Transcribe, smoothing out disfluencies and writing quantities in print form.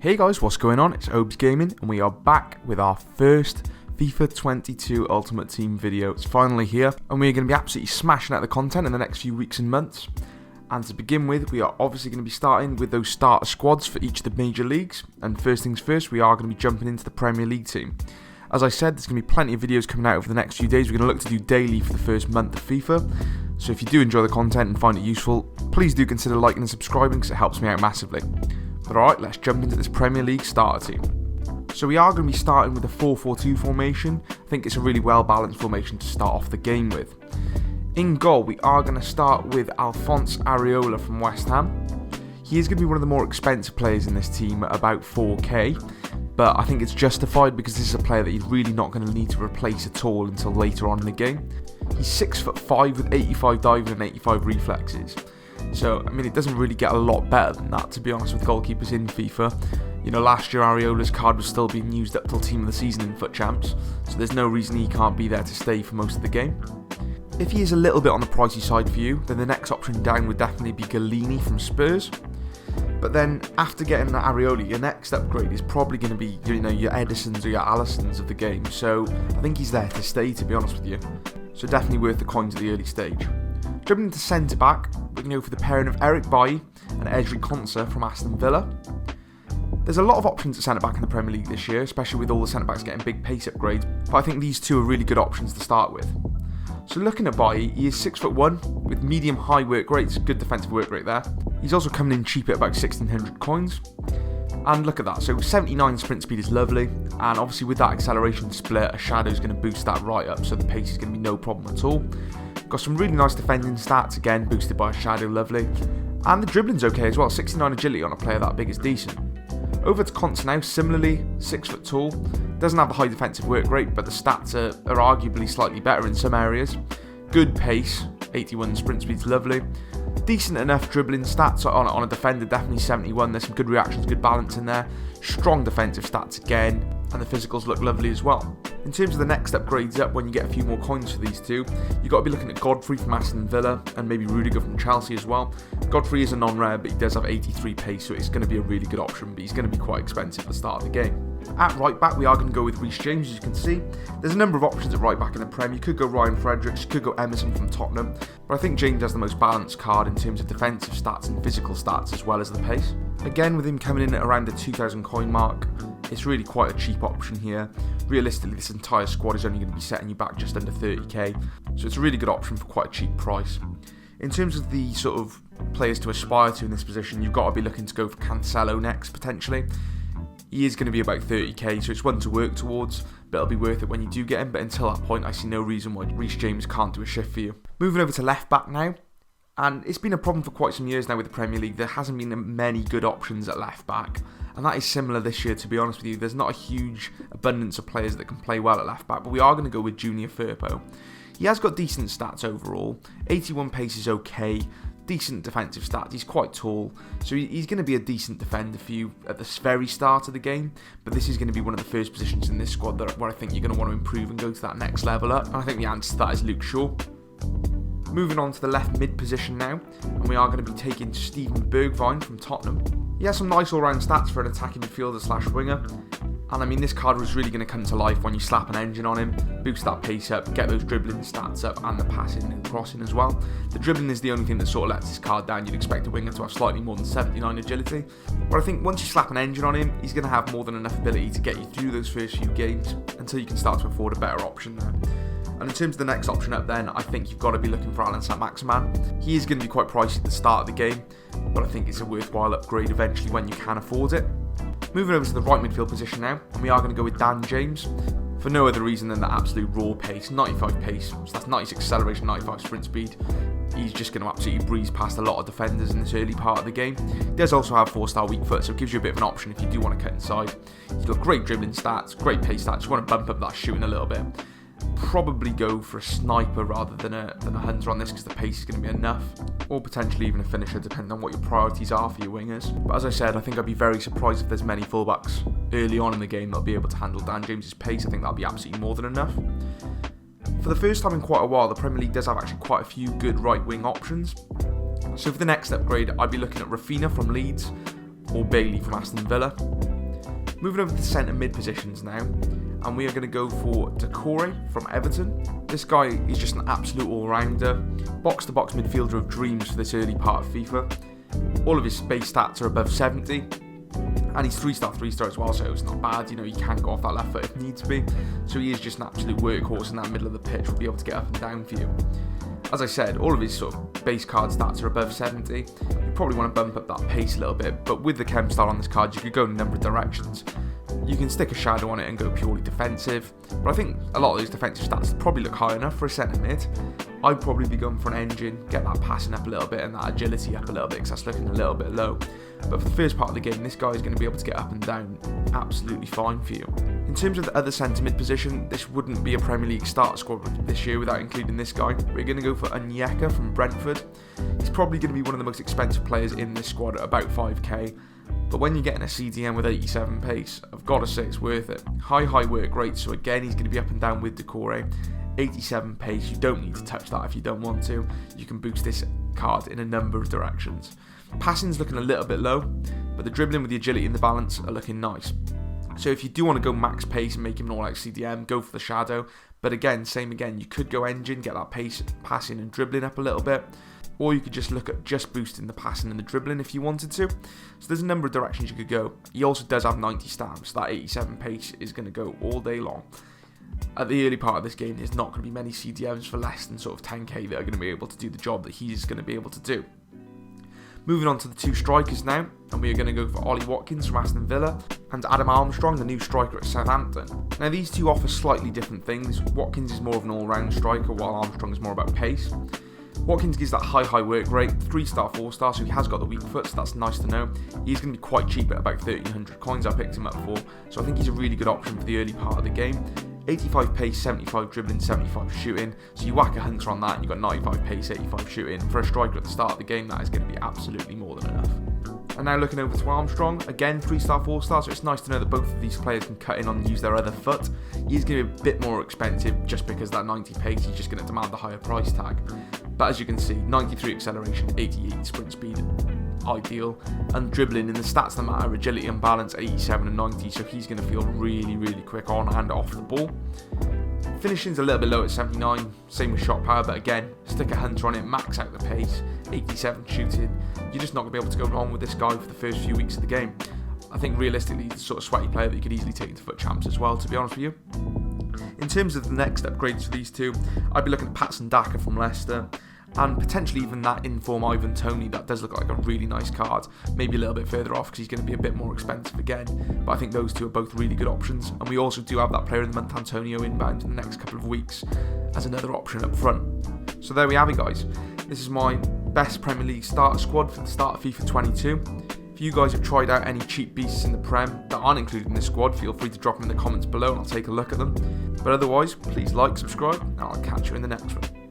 Hey guys, what's going on? It's Obezgaming and we are back with our first FIFA 22 Ultimate Team video. It's finally here and we're going to be absolutely smashing out the content in the next few weeks and months. And to begin with, we are obviously going to be starting with those starter squads for each of the major leagues. And first things first, we are going to be jumping into the Premier League team. As I said, there's going to be plenty of videos coming out over the next few days. We're going to look to do daily for the first month of FIFA. So if you do enjoy the content and find it useful, please do consider liking and subscribing because it helps me out massively. But alright, let's jump into this Premier League starter team. So we are going to be starting with a 4-4-2 formation. I think it's a really well balanced formation to start off the game with. In goal, we are going to start with Alphonse Areola from West Ham. He is going to be one of the more expensive players in this team at about 4k, but I think it's justified because this is a player that you're really not going to need to replace at all until later on in the game. He's 6'5" with 85 diving and 85 reflexes. So, I mean, it doesn't really get a lot better than that, to be honest, with goalkeepers in FIFA. You know, last year Areola's card was still being used up till Team of the Season in FUT Champs, so there's no reason he can't be there to stay for most of the game. If he is a little bit on the pricey side for you, then the next option down would definitely be Galini from Spurs. But then, after getting that Areola, your next upgrade is probably going to be, you know, your Edisons or your Alissons of the game, so I think he's there to stay, to be honest with you. So definitely worth the coins at the early stage. Jumping into centre-back, we're going to go for the pairing of Eric Bailly and Ezri Konsa from Aston Villa. There's a lot of options at centre-back in the Premier League this year, especially with all the centre-backs getting big pace upgrades, but I think these two are really good options to start with. So looking at Bailly, he is 6'1", with medium-high work rates, good defensive work rate there. He's also coming in cheap at about 1600 coins. And look at that, so 79 sprint speed is lovely, and obviously with that acceleration split, a shadow is going to boost that right up, so the pace is going to be no problem at all. Got some really nice defending stats, again boosted by a shadow, lovely. And the dribbling's okay as well, 69 agility on a player that big is decent. Over to Konsa now, similarly, 6 foot tall, doesn't have the high defensive work rate, but the stats are arguably slightly better in some areas. Good pace, 81 sprint speed's lovely. Decent enough dribbling stats on a defender, definitely 71, there's some good reactions, good balance in there. Strong defensive stats again, and the physicals look lovely as well. In terms of the next upgrades up, when you get a few more coins for these two, you've got to be looking at Godfrey from Aston Villa, and maybe Rudiger from Chelsea as well. Godfrey is a non-rare, but he does have 83 pace, so it's going to be a really good option, but he's going to be quite expensive at the start of the game. At right back, we are going to go with Reece James, as you can see. There's a number of options at right back in the Prem. You could go Ryan Fredericks, you could go Emerson from Tottenham, but I think James has the most balanced card in terms of defensive stats and physical stats as well as the pace. Again, with him coming in at around the 2,000 coin mark, it's really quite a cheap option here. Realistically, this entire squad is only going to be setting you back just under 30k, so it's a really good option for quite a cheap price. In terms of the sort of players to aspire to in this position, you've got to be looking to go for Cancelo next, potentially. He is going to be about 30k, so it's one to work towards, but it'll be worth it when you do get him, but until that point, I see no reason why Reece James can't do a shift for you. Moving over to left back now, and it's been a problem for quite some years now with the Premier League. There hasn't been many good options at left back, and that is similar this year, to be honest with you. There's not a huge abundance of players that can play well at left back, but we are going to go with Junior Firpo. He has got decent stats overall, 81 pace is okay, decent defensive stats, he's quite tall, so he's going to be a decent defender for you at the very start of the game, but this is going to be one of the first positions in this squad where I think you're going to want to improve and go to that next level up, and I think the answer to that is Luke Shaw. Moving on to the left mid position now, and we are going to be taking Steven Bergwijn from Tottenham. He has some nice all-round stats for an attacking midfielder slash winger, and I mean this card was really going to come to life when you slap an engine on him, boost that pace up, get those dribbling stats up and the passing and crossing as well. The dribbling is the only thing that sort of lets this card down. You'd expect a winger to have slightly more than 79 agility, but I think once you slap an engine on him, he's going to have more than enough ability to get you through those first few games until you can start to afford a better option there. And in terms of the next option up then, I think you've got to be looking for Alan Saint-Maximin. He is going to be quite pricey at the start of the game, but I think it's a worthwhile upgrade eventually when you can afford it. Moving over to the right midfield position now, and we are going to go with Dan James, for no other reason than the absolute raw pace, 95 pace, so that's 96 acceleration, 95 sprint speed. He's just going to absolutely breeze past a lot of defenders in this early part of the game. He does also have 4-star weak foot, so it gives you a bit of an option if you do want to cut inside. He's got great dribbling stats, great pace stats, you want to bump up that shooting a little bit. Probably go for a sniper rather than a hunter on this because the pace is going to be enough, or potentially even a finisher depending on what your priorities are for your wingers. But as I said, I think I'd be very surprised if there's many fullbacks early on in the game that'll be able to handle Dan James's pace. I think that'll be absolutely more than enough. For the first time in quite a while, the Premier League does have actually quite a few good right wing options. So for the next upgrade, I'd be looking at Rafinha from Leeds or Bailey from Aston Villa. Moving over to the centre mid positions now, and we are going to go for Decore from Everton. This guy is just an absolute all-rounder, box-to-box midfielder of dreams for this early part of FIFA. All of his base stats are above 70, and he's 3-star as well, so it's not bad. You know, he can go off that left foot if needs be, so he is just an absolute workhorse in that middle of the pitch. Will be able to get up and down for you. As I said, all of his sort of base card stats are above 70. You probably want to bump up that pace a little bit, but with the chem style on this card, you could go in a number of directions. You can stick a shadow on it and go purely defensive, but I think a lot of those defensive stats probably look high enough for a centre mid. I'd probably be going for an engine, get that passing up a little bit and that agility up a little bit, because that's looking a little bit low. But for the first part of the game, this guy is going to be able to get up and down absolutely fine for you. In terms of the other centre mid position, this wouldn't be a Premier League starter squad this year without including this guy. We're going to go for Onyeka from Brentford. He's probably going to be one of the most expensive players in this squad at about 5k. But when you're getting a CDM with 87 pace, I've got to say it's worth it. High work rate, so again he's going to be up and down with Decore. 87 pace, you don't need to touch that if you don't want to. You can boost this card in a number of directions. Passing's looking a little bit low, but the dribbling with the agility and the balance are looking nice. So if you do want to go max pace and make him an all-out CDM, go for the shadow. But again, you could go engine, get that pace, passing and dribbling up a little bit. Or you could just look at just boosting the passing and the dribbling if you wanted to. So there's a number of directions you could go. He also does have 90 stamps, so that 87 pace is going to go all day long. At the early part of this game, there's not going to be many CDMs for less than sort of 10k that are going to be able to do the job that he's going to be able to do. Moving on to the two strikers now, and we are going to go for Ollie Watkins from Aston Villa and Adam Armstrong, the new striker at Southampton. Now these two offer slightly different things. Watkins is more of an all-round striker, while Armstrong is more about pace. Watkins gives that high work rate, 3-star, 4-star, so he has got the weak foot, so that's nice to know. He's going to be quite cheap at about 1,300 coins I picked him up for, so I think he's a really good option for the early part of the game. 85 pace, 75 dribbling, 75 shooting, so you whack a hunter on that and you've got 95 pace, 85 shooting. For a striker at the start of the game, that is going to be absolutely more than enough. And now looking over to Armstrong, again 3-star, 4-star, so it's nice to know that both of these players can cut in on and use their other foot. He's going to be a bit more expensive just because that 90 pace, he's just going to demand the higher price tag. But as you can see, 93 acceleration, 88 sprint speed, ideal. And dribbling in the stats that matter, agility and balance, 87 and 90, so he's going to feel really quick on and off the ball. Finishing's a little bit low at 79, same with shot power, but again, stick a hunter on it, max out the pace, 87 shooting. You're just not going to be able to go wrong with this guy for the first few weeks of the game. I think realistically, he's the sort of sweaty player that you could easily take into FUT Champs as well, to be honest with you. In terms of the next upgrades for these two, I'd be looking at Patson Daka from Leicester, and potentially even that in-form Ivan Toney. That does look like a really nice card, maybe a little bit further off because he's going to be a bit more expensive again, but I think those two are both really good options. And we also do have that player of the month Antonio inbound in the next couple of weeks as another option up front. So there we have it, guys. This is my best Premier League starter squad for the start of FIFA 22. If you guys have tried out any cheap beasts in the Prem that aren't included in this squad, feel free to drop them in the comments below and I'll take a look at them. But otherwise, please like, subscribe, and I'll catch you in the next one.